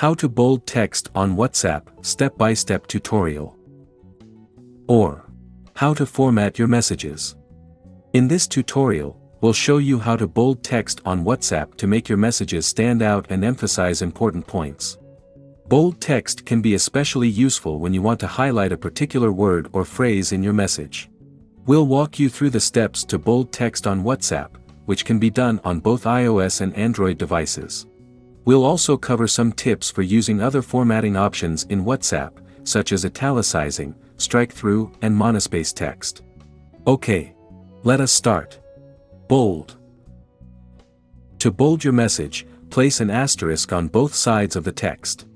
How to bold text on WhatsApp, step-by-step tutorial. Or, how to format your messages. In this tutorial, we'll show you how to bold text on WhatsApp to make your messages stand out and emphasize important points. Bold text can be especially useful when you want to highlight a particular word or phrase in your message. We'll walk you through the steps to bold text on WhatsApp, which can be done on both iOS and Android devices. We'll also cover some tips for using other formatting options in WhatsApp, such as italicizing, strike-through, and monospace text. Okay. Let us start. Bold. To bold your message, place an asterisk on both sides of the text.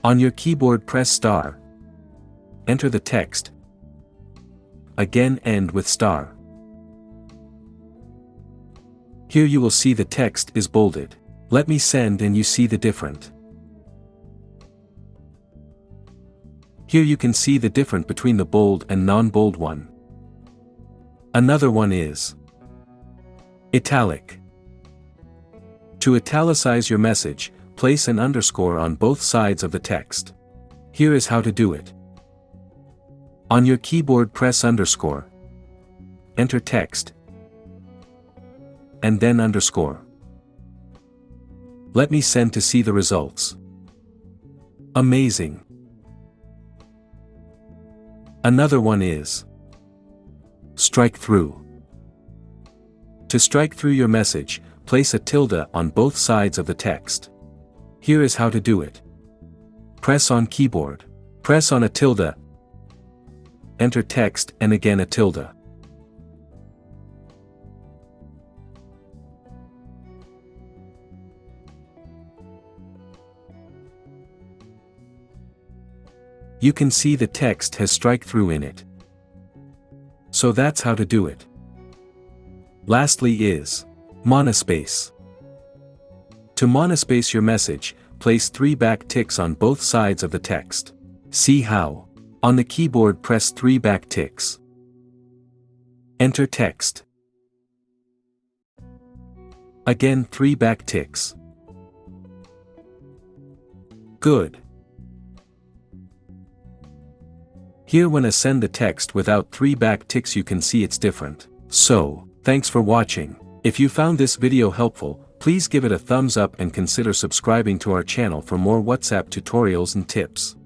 On your keyboard press star. Enter the text. Again end with star. Here you will see the text is bolded. Let me send and you see the difference. Here you can see the difference between the bold and non-bold one. Another one is italic. To italicize your message, place an underscore on both sides of the text. Here is how to do it. On your keyboard press underscore. Enter text. And then underscore. Let me send to see the results. Amazing. Another one is strike through. To strike through your message, place a tilde on both sides of the text. Here is how to do it. Press on keyboard. Press on a tilde. Enter text and again a tilde. You can see the text has strike through in it. So that's how to do it. Lastly is monospace. To monospace your message, place 3 back ticks on both sides of the text. See how. On the keyboard press 3 back ticks. Enter text. Again 3 back ticks. Good. Here when I send the text without 3 back ticks you can see it's different. So, thanks for watching. If you found this video helpful, please give it a thumbs up and consider subscribing to our channel for more WhatsApp tutorials and tips.